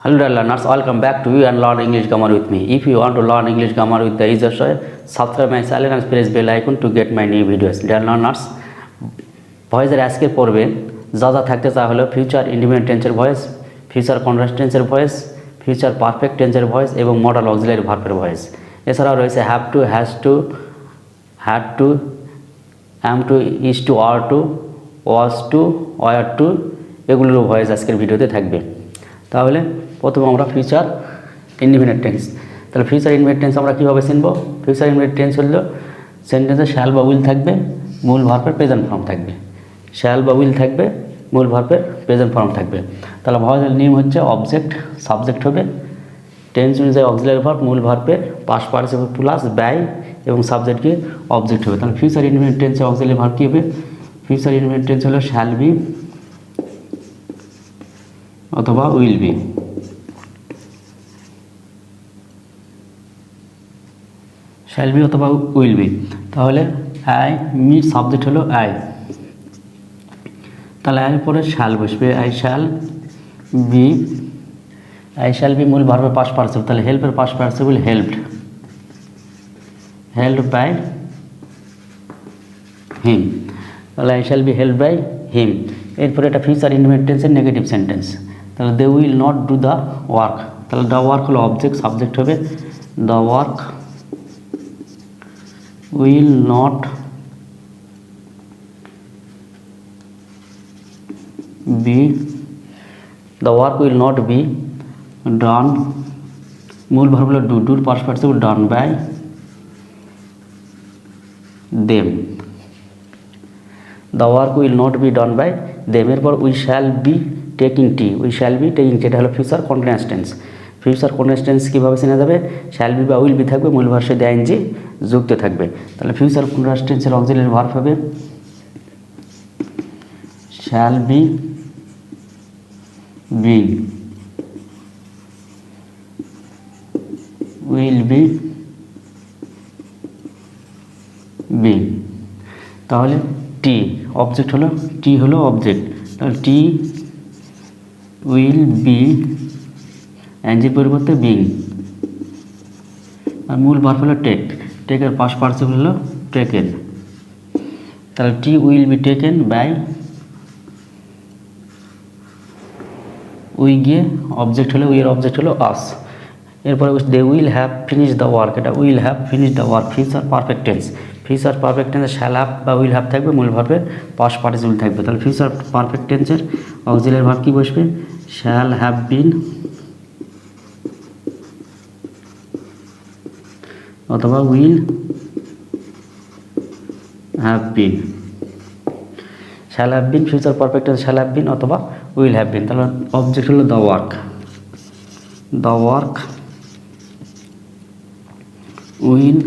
Hello dear learners, welcome back to you and learn English grammar with me. If you want to learn English grammar with the easiest way, subscribe my channel and press bell icon to get my new videos. Dear learners, ভয়েসের আজকের পর্বে যা থাকতে তা হলো future independent টেন্সের voice, future continuous টেন্সের voice, future perfect টেন্সের ভয়েস এবং মডেল অক্সিলারি ভার্বের ভয়েস। এছাড়াও রয়েছে have to, has to, had to, am to, is to, are to, was to, were to, এগুলোর ভয়েস আজকের ভিডিওতে থাকবে। তাহলে প্রথমে আমরা ফিউচার ইন্ডিপেন্ডেন্ট টেন্স। তাহলে ফিউচার ইন্ডিপেন্ডেন্ট টেন্স আমরা কীভাবে চিনব? ফিউচার ইন্ডিপেন্ডেন্ট টেন্স হলো সেন্টেন্সে শ্যাল বা উইল থাকবে, মূল ভার্বের প্রেজেন্ট ফর্ম থাকবে। শ্যাল বা উইল থাকবে, মূল ভার্বের প্রেজেন্ট ফর্ম থাকবে। তাহলে ভয়েসের নিয়ম হচ্ছে অবজেক্ট সাবজেক্ট হবে, টেন্স অনুযায়ী অক্সিলারি ভার্ব, মূল ভার্বের পাস্ট পার্টিসিপল প্লাস ব্যয় এবং সাবজেক্টকে অবজেক্ট হবে। তাহলে ফিউচার ইন্ডিপেন্ডেন্ট টেন্সে অক্সিলারি ভার্ব কী হবে? ফিউচার ইন্ডিপেন্ডেন্ট টেন্স হলো শ্যাল বি অথবা উইল বি। শ্যাল বি অথবা উইল বি। তাহলে আই মি সাবজেক্ট হলো আই, তাহলে আই পরে শ্যাল বসবে, I shall be. I shall be মূল ভার্বের পাস্ট পার্টিসিপল, তাহলে হেল্পের past participle helped, helped by him. তাহলে I shall be helped by him. এরপরে এটা ফিউচার ইন্ডিপেন্ডেন্ট টেন্সের নেগেটিভ সেন্টেন্স। তাহলে they will not do the work. তাহলে দ্য ওয়ার্ক হলো অবজেক্ট, সাবজেক্ট হবে the work will not be, the work will not be done, মূল verb হলো do, ডুর past participle done by them. the work will not be done by them। এরপর we shall be taking tea, we shall be taking tea, এটা হলো future continuous tense. Future continuous tense কীভাবে চেনা যাবে? Shall be বা will be থাকবে, মূল ভার্বের সাথে আইএনজি যুক্ত থাকবে। তাহলে ফিউচার কন্টিনিউয়াস টেন্সের অক্সিলারি ভার্ব হবে shall be being, will be being. তাহলে টি অবজেক্ট হলো, টি হলো অবজেক্ট, তাহলে টি উইল বি এনজির পরিবর্তে বিং। আর মূল ভার্ব হলো টেক, টেকের পাস্ট পার্টিসিপল হলো টেকেন। তাহলে tea will be taken by, we গিয়ে অবজেক্ট হলো, উইয়ের অবজেক্ট হলো আস। এরপরে they will have finish the work, এটা will have finish the work. Future perfect tense, future perfect টেন্সে শ্যাল হ্যাভ বা উইল হ্যাভ থাকবে, মূল ভার্বের পাস্ট পার্টিসিপল থাকবে। তাহলে ফিউচার পারফেক্ট টেন্সের অক্সিলারি ভার্ব কী বসবে? শ্যাল হ্যাভ বিন অথবা will have been. Shall have bin, future perfect tense shall have been অথবা উইল হ্যাভ বিন। তাহলে অবজেক্ট হলো the work, the work will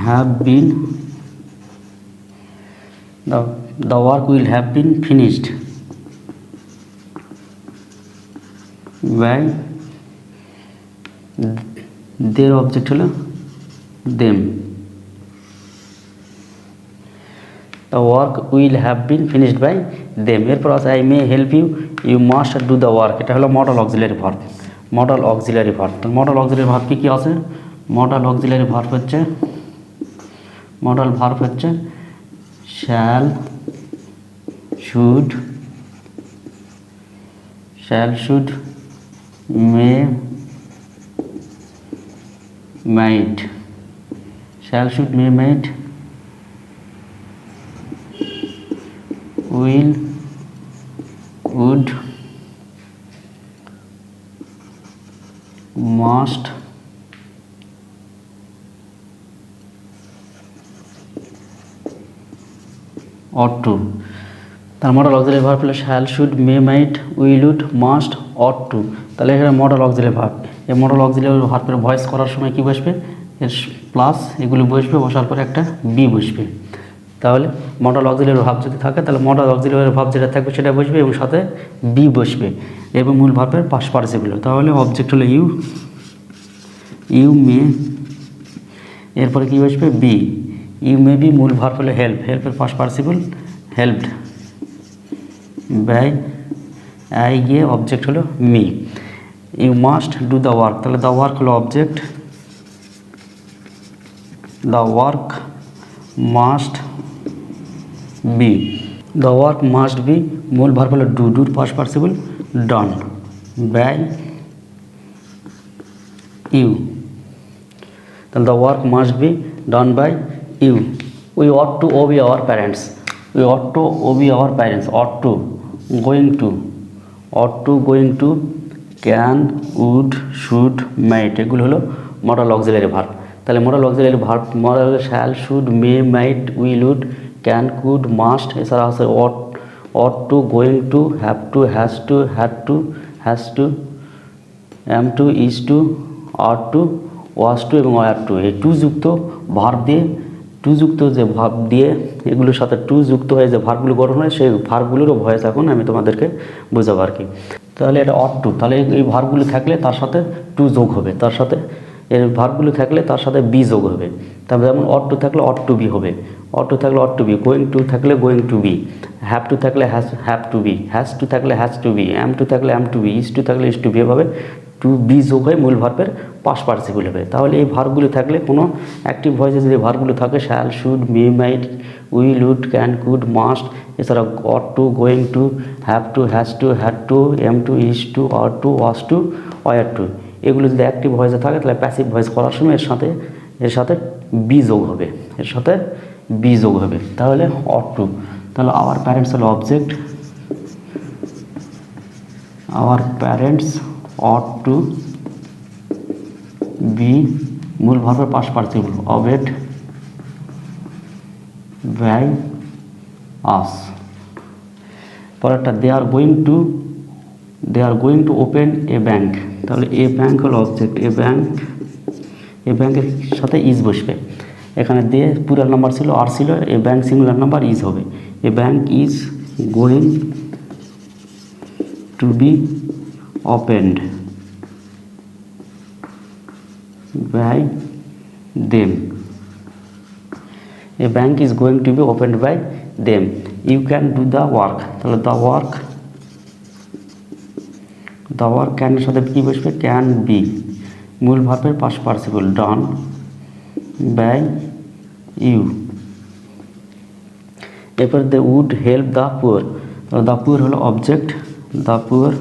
have bin, the work will have been finished by their object হলো them। the work will have been finished by them। এরপর আছে I may help you, you must do the work, এটা হলো modal auxiliary verb. Modal auxiliary verb, modal auxiliary verb কী আছে? Modal auxiliary verb হচ্ছে, modal verb হচ্ছে shall, should, shall should, may, might. Shall should may might, will, would, must, ought to। তার modal auxiliary verb হলো shall, should, may, might, will, would, must, ought to। তাহলে এখানে modal auxiliary verb. এই modal auxiliary ভার্বের voice করার সময় কী বসবে? এর প্লাস এগুলো বসবে, বসার পরে একটা বি বসবে। তাহলে মডেল অক্সিলারি ভার্ব যদি থাকে তাহলে মডেল অক্সিলারি ভার্ব যেটা থাকবে সেটা বসবে এবং সাথে বি বসবে এবং মূল ভার্বের পাস্ট পার্টিসিপল। তাহলে অবজেক্ট হলো ইউ, ইউ মে, এরপরে কী বসবে? বি। ইউ মে বি, মূল ভার্ব হলো হেল্প, হেল্পের past participle helped by I গিয়ে অবজেক্ট হলো me. You must do the work, তাহলে দ্য ওয়ার্ক হলো object, the work must be, the work must be মূল ভার্ব হলো ডু, ডুর past participle done by you, তাহলে the work must be done by you. We ought to obey our parents, we ought to obey our parents, ought to going to, ought to going to can would should might, এগুলো হলো modal auxiliary verb. তাহলে modal auxiliary verb modal shall should may might will would can could must, এছাড়া আছে ought, ought to going to have to has to had to has to am to is to are to was to এবং were to. এই two যুক্ত verb দিয়ে, two যুক্ত যে verb দিয়ে এগুলোর সাথে টু যুক্ত হয়ে যে ভার্বগুলো গঠন হয় সেই ভার্বগুলোরও ভয়েস এখন আমি তোমাদেরকে বোঝাবো আর কি। তাহলে এটা অট টু, তাহলে এই ভার্বগুলো থাকলে তার সাথে টু যোগ হবে, তার সাথে এর ভার্বগুলো থাকলে তার সাথে বি যোগ হবে। তারপরে যেমন অট টু থাকলে অট টু বি হবে, অট টু থাকলে ought to be, going to থাকলে going to be, have to থাকলে have to be, has to থাকলে has to be, am to থাকলে am to be, is to থাকলে is to be, এভাবে to be যোগ হয়ে মূল ভার্বের পাস্ট পার্টিসিপল হবে। তাহলে এই ভার্বগুলো থাকলে কোনো অ্যাক্টিভ ভয়েসে যে ভার্বগুলো থাকে shall should may might will would can could must, এছাড়া ought to going to have to has to had to am to is to are to was to were to, এগুলো যদি অ্যাক্টিভ ভয়েসে থাকে তাহলে passive voice করার সময় এর সাথে B যোগ হবে, এর সাথে বি যোগ হবে। তাহলে অট টু, তাহলে আওয়ার প্যারেন্টস হলো object, our parents ought to be মূল ভার্বের past participle obeyed by us. পরেরটা they are going to open a bank, তাহলে এ ব্যাংক হলো অবজেক্ট, এ ব্যাংকের সাথে ইজ বসবে। এখানে দে প্লুরাল নাম্বার ছিল, আর ছিল, a bank singular number, is হবে। A bank is going to be opened by them, a bank is going to be opened by them. You can do the work, তাহলে the work ক্যানের সাথে কি বসবে, can be মূল ভার্বের past participle done by you. এরপর they would help the poor, তাহলে the poor হলো object, the poor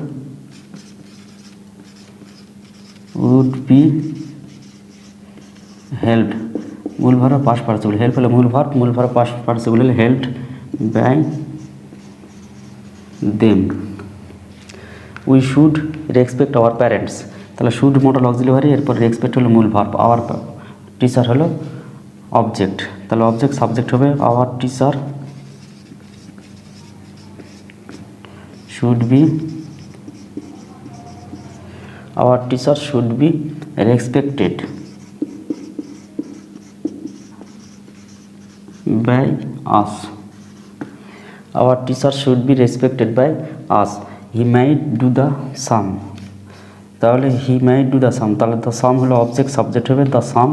would be helped মূল ভার্ব পাস্ট পার্টিসিপল, হেল্প হলো মূল ভার্ব পাস্ট পার্টিসিপল হলো helped by them. We should respect our parents, তাহলে should modal auxiliary, এরপর respect হলো মূল ভার্ব, আওয়ার টিচার হলো অবজেক্ট, তাহলে অবজেক্ট সাবজেক্ট হবে our teacher should be, our teacher should be respected by us, our teacher should be respected by us. He might do the sum, তাহলে he might do the sum, তাহলে the sum হলো object, subject হবে the sum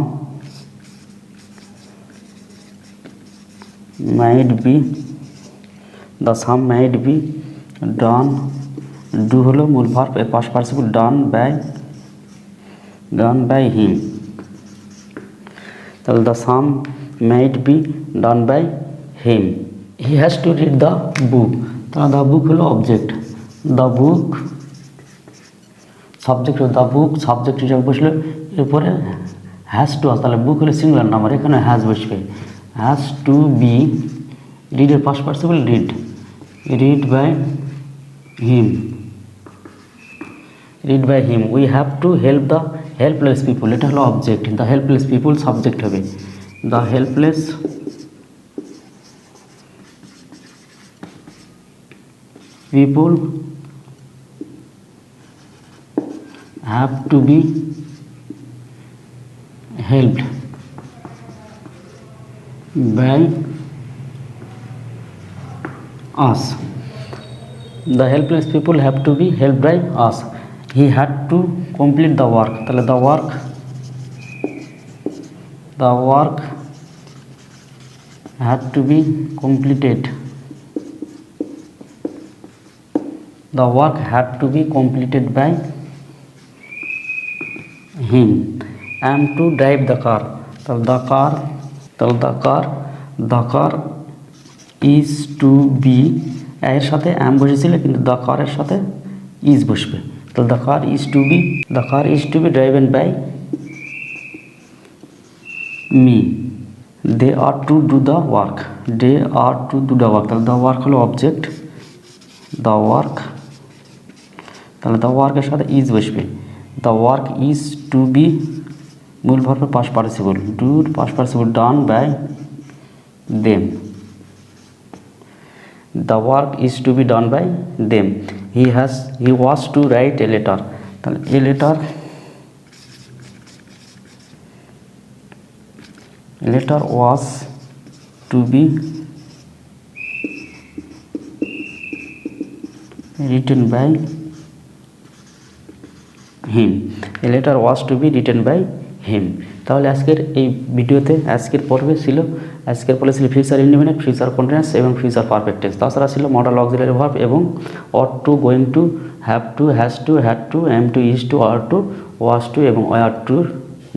might be done, do হলো মূল verb এর past participle done by him, তাহলে the sum might be done by him. He has to read the book, তাহলে the book হলো object, the book subject হলো the book, subject হিসাবে বসলে এরপরে হ্যাজ টু, তাহলে বুক হলো সিঙ্গুলার নাম্বার, এখানে হ্যাজ বসবে, হ্যাজ টু বি রিডের past participle read by him. We have to help the helpless people, এটা হলো object, the helpless people subject হবে, the helpless people have to be helped by us, the helpless people have to be helped by us. He had to complete the work, তাহলে the work had to be completed the work had to be completed by him. Am to drive the car, তাহলে the car is to be, এর সাথে অ্যাম বসেছিল কিন্তু the কারের সাথে is বসবে, তাহলে the car is to be driven by me. They are to do the work, তাহলে দ্য ওয়ার্ক হলো অবজেক্ট, দ্য ওয়ার্ক, তাহলে দ্য ওয়ার্কের সাথে ইজ বসবে। The work is to be মূল ভার্বের past participle, done by them. The work is to be done by them. He was to write a letter, তাহলে a letter was to be written by him, a letter was to be written by him. তাহলে আজকের এই ভিডিওতে আজকের পর্বে ছিল future indefinite, future continuous এবং future perfect tense. তাছাড়া ছিল মডাল অক্সিলারি ভার্ব এবং ought to, going to, have to, has to, had to, am to, is to, are to, was to এবং ওয়ার টুর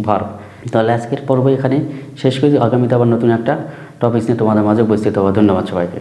ভার্ব। তাহলে আজকের পর্ব এখানে শেষ করেছি। আগামীতে আবার নতুন একটা টপিক নিয়ে তোমাদের মাঝে উপস্থিত হবো। ধন্যবাদ সবাইকে।